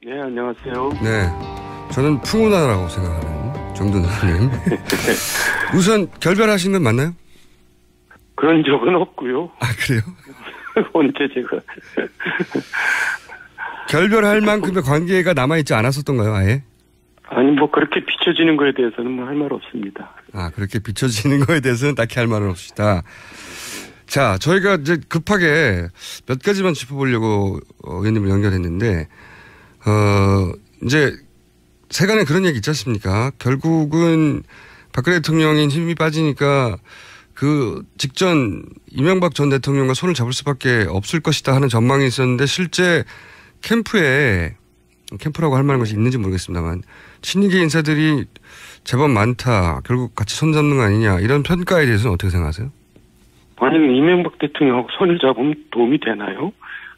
네, 안녕하세요. 네, 저는 풍운하라고 생각하는 정준하님. 우선 결별하신 건 맞나요? 그런 적은 없고요. 아, 그래요? 언제 제가. 결별할 만큼의 관계가 남아있지 않았었던가요, 아예? 아니, 뭐, 그렇게 비춰지는 거에 대해서는 뭐 할 말 없습니다. 아, 그렇게 비춰지는 거에 대해서는 딱히 할 말은 없으시다. 자, 저희가 이제 급하게 몇 가지만 짚어보려고 의원님을 연결했는데, 이제 세간에 그런 얘기 있지 않습니까? 결국은 박근혜 대통령이 힘이 빠지니까 그 직전 이명박 전 대통령과 손을 잡을 수밖에 없을 것이다 하는 전망이 있었는데 실제 캠프라고 할 만한 것이 있는지 모르겠습니다만 친이계 인사들이 제법 많다. 결국 같이 손잡는 거 아니냐. 이런 평가에 대해서는 어떻게 생각하세요? 아니, 이명박 대통령하고 손을 잡으면 도움이 되나요?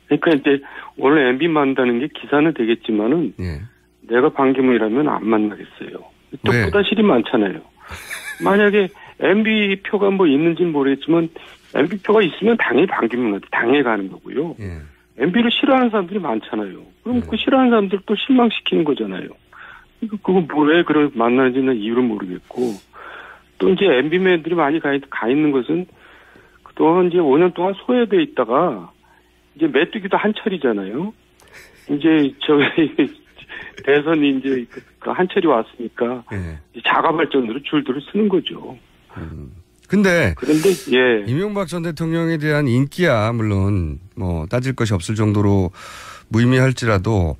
그러니까 이제 원래 MB 만나는 게 기사는 되겠지만은 예. 내가 반기문이라면 안 만나겠어요. 또 왜? 부다실이 많잖아요. 만약에 MB 표가 뭐 있는지는 모르겠지만 MB 표가 있으면 당연히 반기문한테 당해 가는 거고요. 예. MB를 싫어하는 사람들이 많잖아요. 그럼 그 싫어하는 사람들 또 실망시키는 거잖아요. 그거 뭐 왜 그런 만나는지는 이유를 모르겠고 또 이제 MB맨들이 많이 가 있는 것은 그동안 이제 5년 동안 소외돼 있다가 이제 메뚜기도 한철이잖아요. 이제 저희 대선이 이제 그 한철이 왔으니까 예. 자가 발전으로 줄들을 쓰는 거죠. 근데 그런데 예. 이명박 전 대통령에 대한 인기야 물론 뭐 따질 것이 없을 정도로 무의미할지라도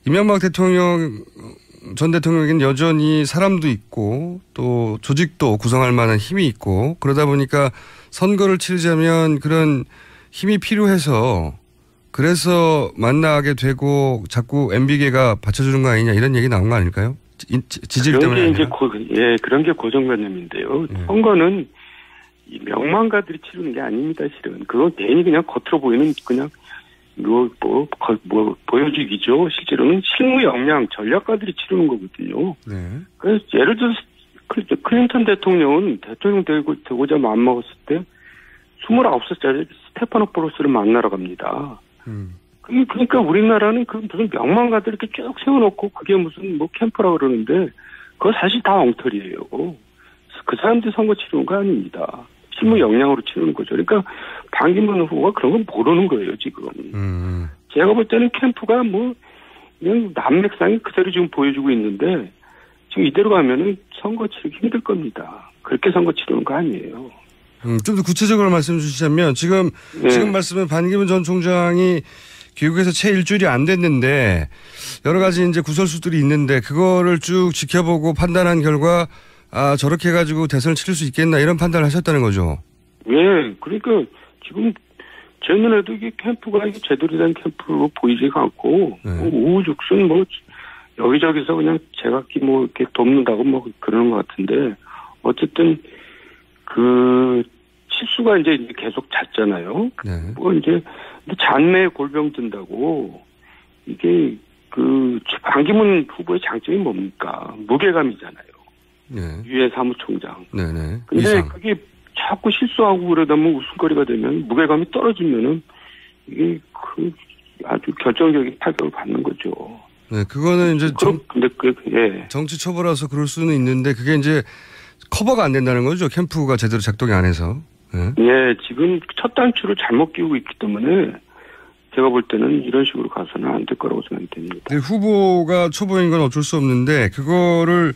이명박 대통령 전 대통령에게는 여전히 사람도 있고 또 조직도 구성할 만한 힘이 있고 그러다 보니까 선거를 치르자면 그런 힘이 필요해서 그래서 만나게 되고 자꾸 MB계가 받쳐주는 거 아니냐 이런 얘기 나온 거 아닐까요? 지지율 때문에 이제 그런 게 고정관념인데요. 선거는 이 명망가들이 치르는 게 아닙니다. 실은 그건 괜히 그냥 겉으로 보이는 그냥 뭐 보여주기죠. 실제로는 실무 역량 전략가들이 치르는 거거든요. 네. 그래서 예를 들어서 클린턴 대통령은 대통령 되고자 마음먹었을 때 29살짜리 스테파노포로스를 만나러 갑니다. 그러니까 우리나라는 그 무슨 명망가들 이렇게 쭉 세워놓고 그게 무슨 뭐 캠프라 그러는데 그거 사실 다 엉터리예요. 그 사람들이 선거 치르는 거 아닙니다. 실무 역량으로 치르는 거죠. 그러니까 반기문 후보가 그런 건 모르는 거예요, 지금. 제가 볼 때는 캠프가 뭐 그냥 남맥상이 그대로 지금 보여주고 있는데 지금 이대로 가면은 선거 치르기 힘들 겁니다. 그렇게 선거 치르는 거 아니에요. 좀 더 구체적으로 말씀 주시자면 지금 말씀은 반기문 전 총장이 귀국해서 채 일주일이 안 됐는데 여러 가지 이제 구설수들이 있는데 그거를 쭉 지켜보고 판단한 결과 아 저렇게 해가지고 대선을 치를 수 있겠나 이런 판단을 하셨다는 거죠. 예, 그러니까 지금 제 눈에도 이게 캠프가 이게 제대로 된 캠프로 보이지가 않고 뭐 우후죽순 뭐 여기저기서 그냥 제각기 뭐 이렇게 돕는다고 뭐 그러는 것 같은데 어쨌든 그 실수가 이제 계속 잦잖아요. 네. 뭐 이제 잔매에 골병 든다고 이게 그 반기문 후보의 장점이 뭡니까? 무게감이잖아요. 네. 유해 사무총장. 네네. 근데 이상. 그게 자꾸 실수하고 그러다 보면 웃음거리가 되면 무게감이 떨어지면은 이게 그 아주 결정적인 타격을 받는 거죠. 네, 그거는 이제 근데 예. 정치 초보라서 그럴 수는 있는데 그게 이제 커버가 안 된다는 거죠. 캠프가 제대로 작동이 안 해서. 네. 예, 지금 첫 단추를 잘못 끼우고 있기 때문에 제가 볼 때는 이런 식으로 가서는 안 될 거라고 생각이 됩니다. 근데 후보가 초보인 건 어쩔 수 없는데 그거를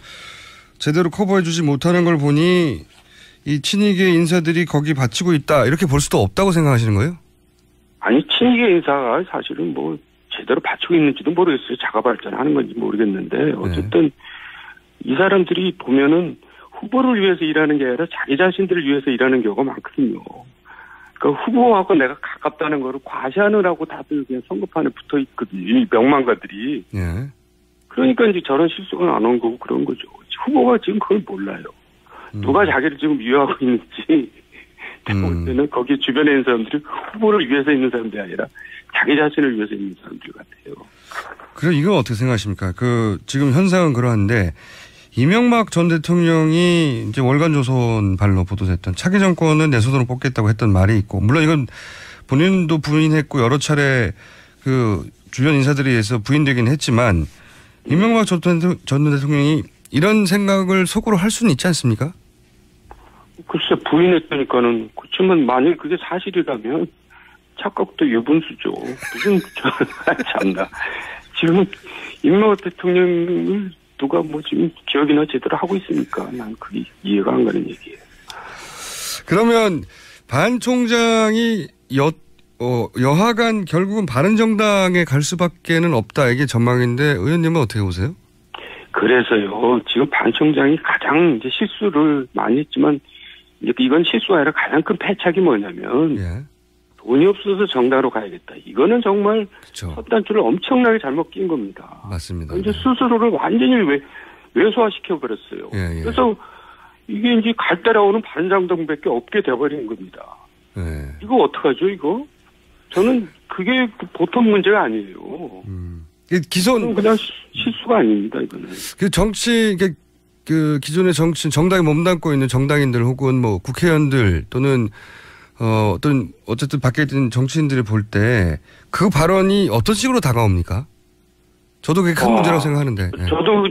제대로 커버해주지 못하는 걸 보니 이 친이계 인사들이 거기 바치고 있다 이렇게 볼 수도 없다고 생각하시는 거예요? 아니 친이계 인사가 사실은 뭐 제대로 바치고 있는지도 모르겠어요. 자가 발전하는 건지 모르겠는데 어쨌든 이 사람들이 보면은 후보를 위해서 일하는 게 아니라 자기 자신들을 위해서 일하는 경우가 많거든요. 그러니까 후보하고 내가 가깝다는 거를 과시하느라고 다들 그냥 선거판에 붙어 있거든요. 이 명망가들이. 예. 그러니까 이제 저런 실수가 안 온 거고 그런 거죠. 후보가 지금 그걸 몰라요. 누가 자기를 지금 위협하고 있는지 제가 볼 때는 거기 주변에 있는 사람들이 후보를 위해서 있는 사람들이 아니라 자기 자신을 위해서 있는 사람들 같아요. 그럼 이건 어떻게 생각하십니까? 그 지금 현상은 그러한데 이명박 전 대통령이 이제 월간조선 발로 보도됐던 차기 정권은 내 손으로 뽑겠다고 했던 말이 있고 물론 이건 본인도 부인했고 여러 차례 그 주변 인사들에 의해서 부인되긴 했지만 이명박 전 대통령이 이런 생각을 속으로 할 수는 있지 않습니까? 글쎄 부인했다니까는 그렇지만 만일 그게 사실이라면 착각도 유분수죠. 무슨 참나. 지금 이명박 대통령을 누가 뭐 지금 기억이나 제대로 하고 있습니까? 난 그게 이해가 안 가는 얘기예요. 그러면 반 총장이 여하간 결국은 바른정당에 갈 수밖에는 없다. 이게 전망인데 의원님은 어떻게 보세요? 그래서요. 지금 반 총장이 가장 이제 실수를 많이 했지만 이건 실수가 아니라 가장 큰 패착이 뭐냐면 예. 돈이 없어서 정당으로 가야겠다. 이거는 정말 선단추를 엄청나게 잘못 낀 겁니다. 맞습니다. 이제 스스로를 완전히 외소화시켜 버렸어요. 예, 예. 그래서 이게 이제 갈 따라오는 바른정당밖에 없게 돼버린 겁니다. 예. 이거 어떡하죠, 이거? 저는 그게 보통 문제가 아니에요. 기존 그냥 실수가 아닙니다, 이거는. 그 정치 그 기존의 정당에 몸담고 있는 정당인들 혹은 뭐 국회의원들 또는 어쨌든 밖에 있는 정치인들이 볼 때 그 발언이 어떤 식으로 다가옵니까? 저도 그게 큰 문제라고 생각하는데. 예. 저도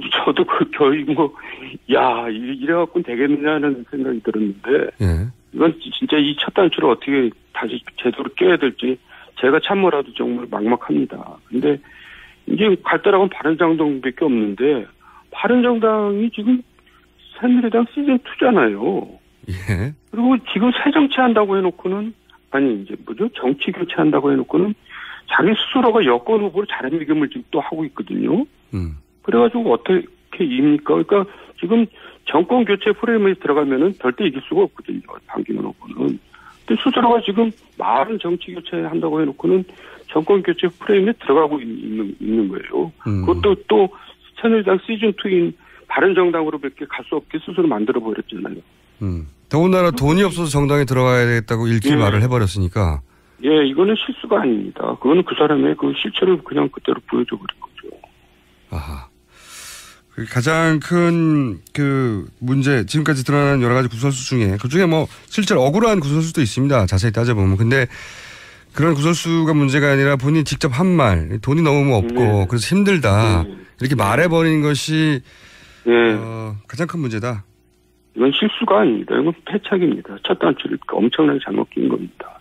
그 거의 이래갖고는 되겠느냐는 생각이 들었는데. 예. 이건 진짜 이 첫 단추를 어떻게 다시 제대로 껴야 될지 제가 참모라도 정말 막막합니다. 근데 이제 갈 때라고는 바른정당밖에 없는데 바른정당이 지금 새누리당 시즌2잖아요. 예. 그리고 지금 새 정치한다고 해놓고는 정치 교체한다고 해놓고는 자기 스스로가 여권 후보로 자리매김을 지금 또 하고 있거든요. 그래가지고 어떻게 이깁니까? 그러니까 지금 정권 교체 프레임에 들어가면은 절대 이길 수가 없거든요. 반기문 후보는. 근데 스스로가 지금 말은 정치 교체한다고 해놓고는 정권 교체 프레임에 들어가고 있는 거예요. 그것도 또 새누리당 시즌2인 바른정당으로밖에 갈 수 없게 스스로 만들어버렸잖아요. 더군다나 돈이 없어서 정당에 들어가야 되겠다고 일킬 말을 해버렸으니까. 예, 이거는 실수가 아닙니다. 그거는 그 사람의 그 실체를 그냥 그대로 보여줘버린 거죠. 아하. 가장 큰 그 문제, 지금까지 드러난 여러 가지 구설수 중에, 그 중에 뭐 실제로 억울한 구설수도 있습니다. 자세히 따져보면. 근데 그런 구설수가 문제가 아니라 본인이 직접 한 말, 돈이 너무 없고 그래서 힘들다. 이렇게 말해버리는 것이 가장 큰 문제다. 이건 실수가 아닙니다. 이건 패착입니다. 첫 단추를 엄청나게 잘못 낀 겁니다.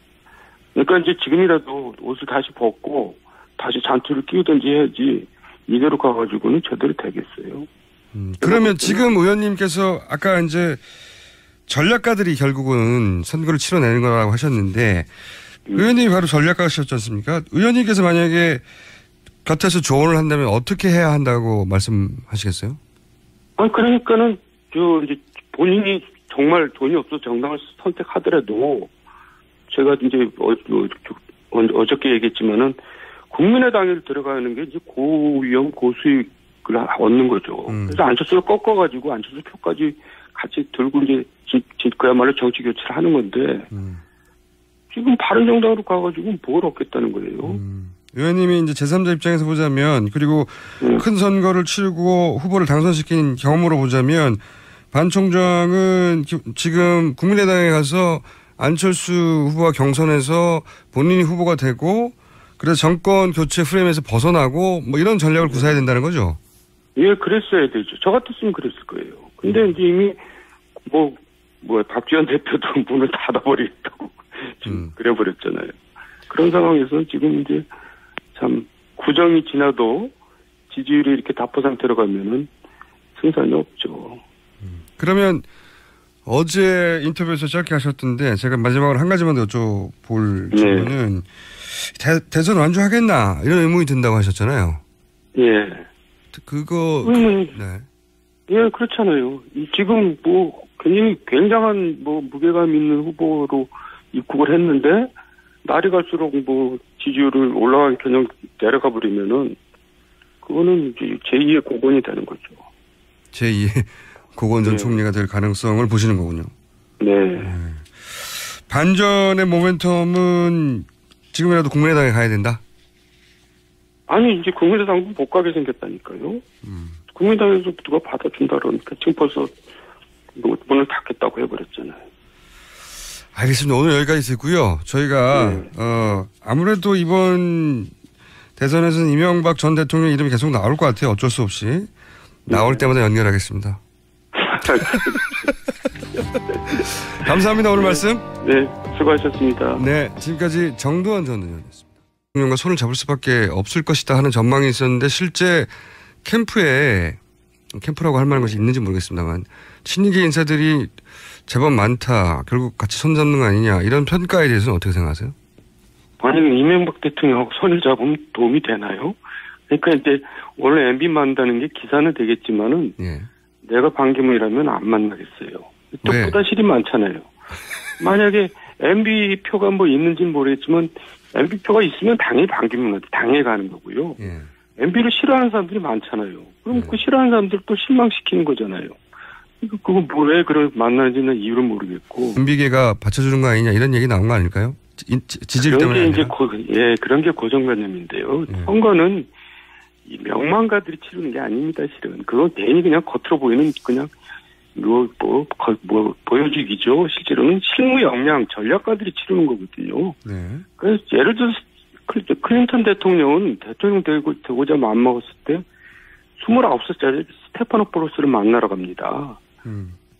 그러니까 이제 지금이라도 옷을 다시 벗고 다시 잔투를 끼우든지 해야지 이대로 가가지고는 제대로 되겠어요. 그러면 지금 의원님께서 아까 이제 전략가들이 결국은 선거를 치러내는 거라고 하셨는데 의원님이 바로 전략가셨지 않습니까? 의원님께서 만약에 곁에서 조언을 한다면 어떻게 해야 한다고 말씀하시겠어요? 그러니까는 이제 본인이 정말 돈이 없어서 정당을 선택하더라도 제가 이제 어저께 얘기했지만은 국민의당에 들어가는 게 이제 고위험 고수익을 얻는 거죠. 그래서 안철수를 꺾어가지고 안철수 표까지 같이 들고 이제 그야말로 정치 교체를 하는 건데 지금 바른정당으로 가가지고 뭘 얻겠다는 거예요. 의원님이 이제 제3자 입장에서 보자면 그리고 큰 선거를 치르고 후보를 당선시킨 경험으로 보자면 반 총장은 지금 국민의당에 가서 안철수 후보와 경선에서 본인이 후보가 되고 그래서 정권 교체 프레임에서 벗어나고 뭐 이런 전략을 구사해야 된다는 거죠? 예, 그랬어야 되죠. 저 같았으면 그랬을 거예요. 근데 이제 이미 박지원 대표도 문을 닫아버리겠다고 지금 그래버렸잖아요. 그런 상황에서 지금 이제 참 구정이 지나도 지지율이 이렇게 다포 상태로 가면은 승산이 없죠. 그러면 어제 인터뷰에서 짧게 하셨던데 제가 마지막으로 한 가지만 더 여쭤볼 질문은 대선 완주하겠나 이런 의문이 든다고 하셨잖아요. 예. 그거 예, 그렇잖아요. 지금 굉장한 무게감 있는 후보로 입국을 했는데 날이 갈수록 지지율을 올라가기 그냥 내려가 버리면은 그거는 이제 제2의 고건이 되는 거죠. 제2의 고건 전 총리가 될 가능성을 보시는 거군요. 네. 반전의 모멘텀은 지금이라도 국민의당에 가야 된다? 아니, 이제 국민의당도 못 가게 생겼다니까요. 국민의당에서 누가 받아준다 그러니까 지금 벌써 문을 닫겠다고 해버렸잖아요. 알겠습니다. 오늘 여기까지 듣고요. 저희가 아무래도 이번 대선에서는 이명박 전 대통령 이름이 계속 나올 것 같아요. 어쩔 수 없이. 나올 때마다 연결하겠습니다. 감사합니다. 오늘 말씀. 네, 수고하셨습니다. 네, 지금까지 정두환 전 의원이었습니다. 대통령과 손을 잡을 수밖에 없을 것이다 하는 전망이 있었는데 실제 캠프라고 할 만한 것이 있는지 모르겠습니다만 친이계 인사들이 제법 많다. 결국 같이 손 잡는 거 아니냐. 이런 평가에 대해서는 어떻게 생각하세요? 만약에 이명박 대통령하고 손을 잡으면 도움이 되나요? 그러니까 이제 원래 MB 만나는 게 기사는 되겠지만은 예. 내가 반기문이라면 안 만나겠어요. 또 왜? 부다실이 많잖아요. 만약에 MB 표가 뭐 있는지는 모르겠지만 MB 표가 있으면 당연히 반기문한테 당해 가는 거고요. 예. MB를 싫어하는 사람들이 많잖아요. 그럼 그 싫어하는 사람들 또 실망시키는 거잖아요. 그거 뭐 왜 그런 만나는지는 이유를 모르겠고. MB계가 받쳐주는 거 아니냐 이런 얘기 나온 거 아닐까요? 지지율 때문에. 그런 게 고정관념인데요. 선거는 이 명망가들이 치르는 게 아닙니다, 실은. 그건 괜히 그냥 겉으로 보이는 그냥 보여주기죠. 실제로는 실무 역량, 전략가들이 치르는 거거든요. 네. 그래서 예를 들어서 클린턴 대통령은 대통령 되고자 마음먹었을 때 29살짜리 스테파노포로스를 만나러 갑니다.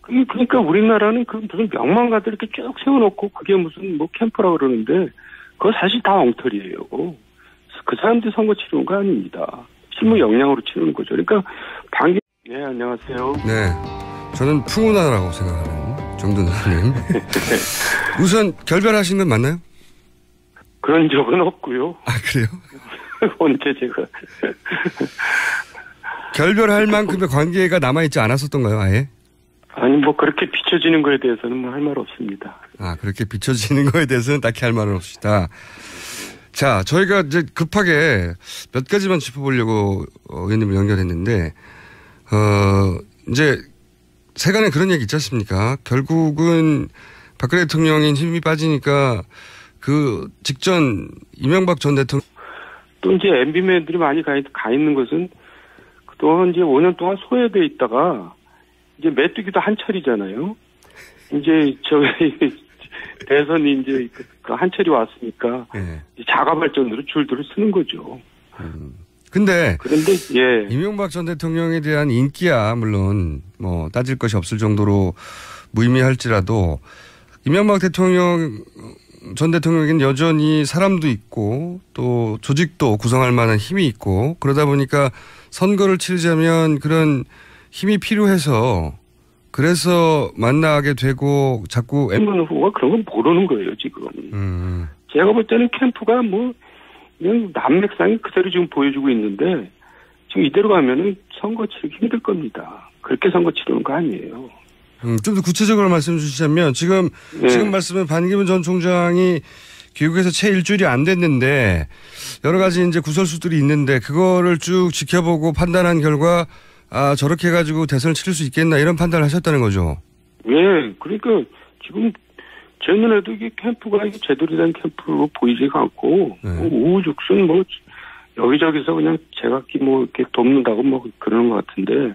그러니까 우리나라는 그 무슨 명망가들 이렇게 쭉 세워놓고 그게 무슨 뭐 캠프라 그러는데 그거 사실 다 엉터리예요. 그 사람들이 선거 치르는 거 아닙니다. 실무 역량으로 치르는 거죠. 그러니까 네, 안녕하세요. 네. 저는 풍운하라고 생각하는 정두환 의원님. 우선 결별하신 건 맞나요? 그런 적은 없고요. 아, 그래요? 언제 제가. 결별할 만큼의 관계가 남아있지 않았었던가요, 아예? 아니, 뭐, 그렇게 비춰지는 거에 대해서는 뭐 할 말 없습니다. 아, 그렇게 비춰지는 거에 대해서는 딱히 할 말은 없으시다. 자, 저희가 이제 급하게 몇 가지만 짚어보려고 의원님을 연결했는데, 이제 세간에 그런 얘기 있지 않습니까? 결국은 박근혜 대통령이 힘이 빠지니까 그 직전 이명박 전 대통령 또 이제 MB맨들이 많이 가 있는 것은 그동안 이제 5년 동안 소외돼 있다가 이제 메뚜기도 한철이잖아요. 이제 대선이 이제 그 한철이 왔으니까 네. 자가 발전으로 줄들을 쓰는 거죠. 그런데 예. 이명박 전 대통령에 대한 인기야 물론 뭐 따질 것이 없을 정도로 무의미할지라도 이명박 전 대통령에게는 여전히 사람도 있고 또 조직도 구성할 만한 힘이 있고 그러다 보니까 선거를 치르자면 그런 힘이 필요해서 그래서 만나게 되고 자꾸 후보가 그런 건 모르는 거예요 지금. 제가 볼 때는 캠프가 뭐 그냥 남맥상이 그대로 지금 보여주고 있는데 지금 이대로 가면은 선거 치르기 힘들 겁니다. 그렇게 선거 치르는 거 아니에요. 좀 더 구체적으로 말씀 주시자면 지금 말씀은 반기문 전 총장이 귀국해서 채 일주일이 안 됐는데 여러 가지 이제 구설수들이 있는데 그거를 쭉 지켜보고 판단한 결과 저렇게 해가지고 대선을 치를 수 있겠나 이런 판단을 하셨다는 거죠. 예, 그러니까 지금 제 눈에도 이게 캠프가 제대로 된 캠프로 보이지가 않고 우후죽순 뭐 여기저기서 그냥 제각기 뭐 이렇게 돕는다고 뭐 그러는 것 같은데